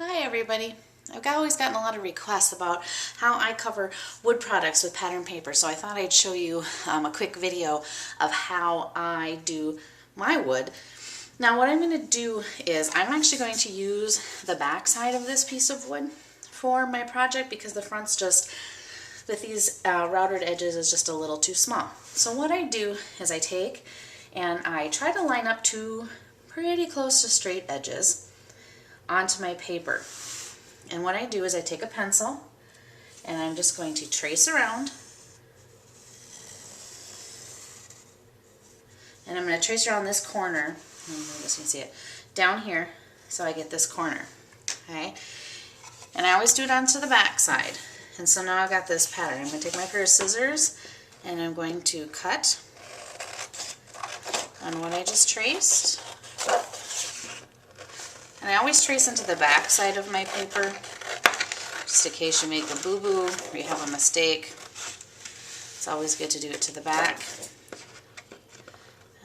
Hi everybody. I've always gotten a lot of requests about how I cover wood products with pattern paper, so I thought I'd show you a quick video of how I do my wood. Now what I'm going to do is I'm actually going to use the back side of this piece of wood for my project because the front's just, with these routed edges, is just a little too small. So what I do is I take and I try to line up two pretty close to straight edges onto my paper. And what I do is I take a pencil and I'm just going to trace around, and I'm going to trace around this corner, I don't know if you can see it, down here, so I get this corner, okay? And I always do it onto the back side. And so now I've got this pattern. I'm going to take my pair of scissors and I'm going to cut on what I just traced. And I always trace into the back side of my paper, just in case you make a boo-boo or you have a mistake. It's always good to do it to the back.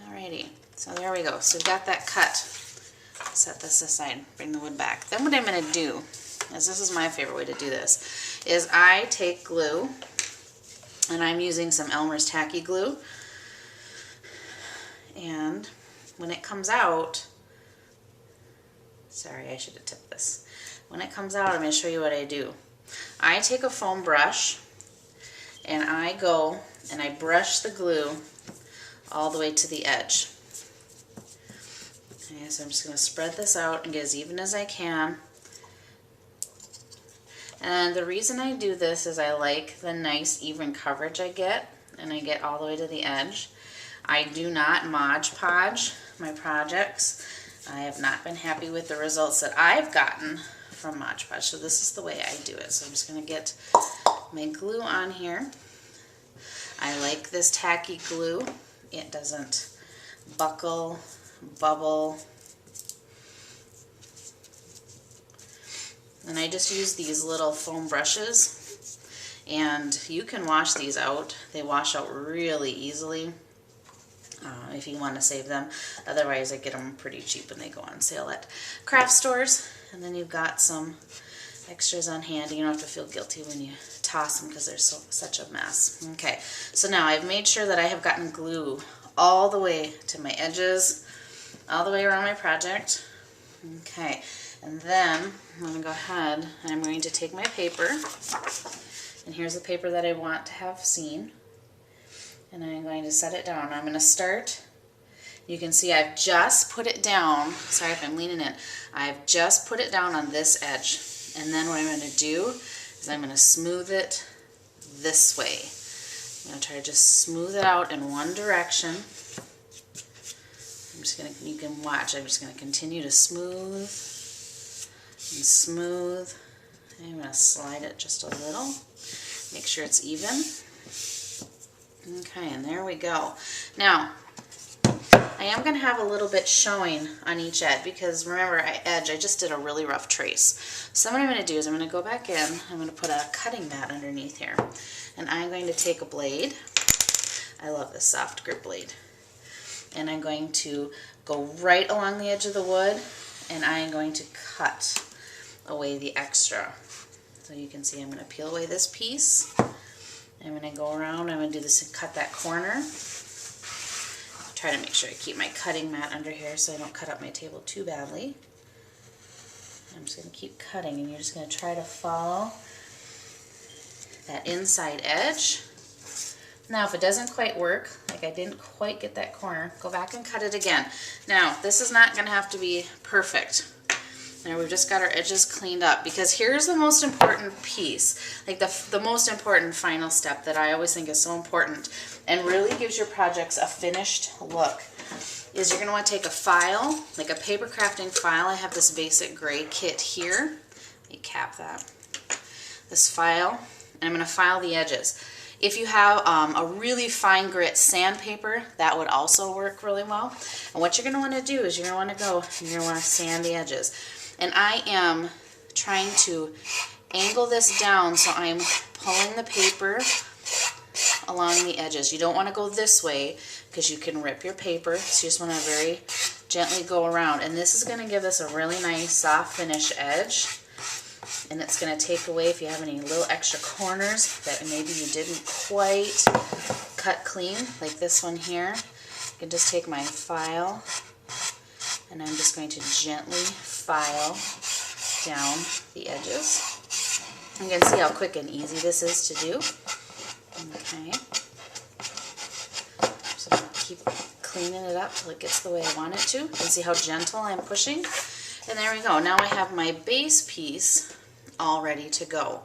Alrighty, so there we go. So we've got that cut. Set this aside, bring the wood back. Then what I'm going to do, is this is my favorite way to do this, is I take glue, and I'm using some Elmer's tacky glue, and when it comes out, sorry, I should have tipped this. When it comes out, I'm going to show you what I do. I take a foam brush and I go and I brush the glue all the way to the edge. Okay, so I'm just going to spread this out and get as even as I can. And the reason I do this is I like the nice even coverage I get, and I get all the way to the edge. I do not Mod Podge my projects. I have not been happy with the results that I've gotten from Mod Podge, so this is the way I do it. So I'm just going to get my glue on here. I like this tacky glue. It doesn't buckle, bubble. And I just use these little foam brushes, and you can wash these out. They wash out really easily. If you want to save them. Otherwise, I get them pretty cheap when they go on sale at craft stores. And then you've got some extras on hand. You don't have to feel guilty when you toss them because they're such a mess. Okay, so now I've made sure that I have gotten glue all the way to my edges, all the way around my project. Okay, and then I'm going to go ahead and I'm going to take my paper, and here's the paper that I want to have seen. And I'm going to set it down. I'm going to start, you can see I've just put it down, sorry if I'm leaning in, I've just put it down on this edge. And then what I'm going to do is I'm going to smooth it this way. I'm going to try to just smooth it out in one direction. I'm just going to, you can watch, I'm just going to continue to smooth and smooth. I'm going to slide it just a little, make sure it's even. Okay, and there we go. Now, I am going to have a little bit showing on each edge because remember, I just did a really rough trace. So what I'm going to do is I'm going to go back in, I'm going to put a cutting mat underneath here, and I'm going to take a blade. I love this soft grip blade. And I'm going to go right along the edge of the wood, and I am going to cut away the extra. So you can see I'm going to peel away this piece. I'm going to go around, I'm going to do this and cut that corner. Try to make sure I keep my cutting mat under here so I don't cut up my table too badly. I'm just going to keep cutting, and you're just going to try to follow that inside edge. Now if it doesn't quite work, like I didn't quite get that corner, go back and cut it again. Now this is not going to have to be perfect. Now we've just got our edges cleaned up, because here's the most important piece, like the most important final step that I always think is so important and really gives your projects a finished look, is you're going to want to take a file, like a paper crafting file. I have this basic gray kit here. Let me cap that. This file, and I'm going to file the edges. If you have a really fine grit sandpaper, that would also work really well. And what you're going to want to do is you're going to want to go and you're going to want to sand the edges. And I am trying to angle this down so I'm pulling the paper along the edges. You don't want to go this way because you can rip your paper, so you just want to very gently go around. And this is going to give us a really nice soft finish edge and it's going to take away if you have any little extra corners that maybe you didn't quite cut clean, like this one here. I can just take my file and I'm just going to gently file down the edges. You can see how quick and easy this is to do. Okay. So I'm going to keep cleaning it up till it gets the way I want it to. You can see how gentle I'm pushing. And there we go. Now I have my base piece all ready to go.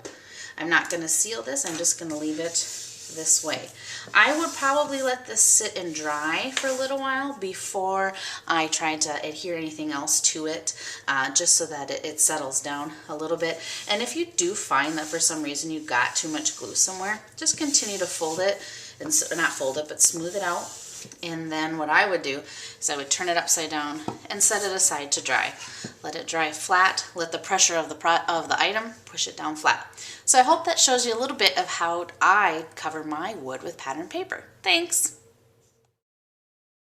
I'm not going to seal this. I'm just going to leave it this way. I would probably let this sit and dry for a little while before I try to adhere anything else to it, just so that it settles down a little bit. And if you do find that for some reason you got too much glue somewhere, just continue to fold it, and not fold it, but smooth it out. And then what I would do is I would turn it upside down and set it aside to dry. Let it dry flat, let the pressure of the item push it down flat. So I hope that shows you a little bit of how I cover my wood with pattern paper. Thanks!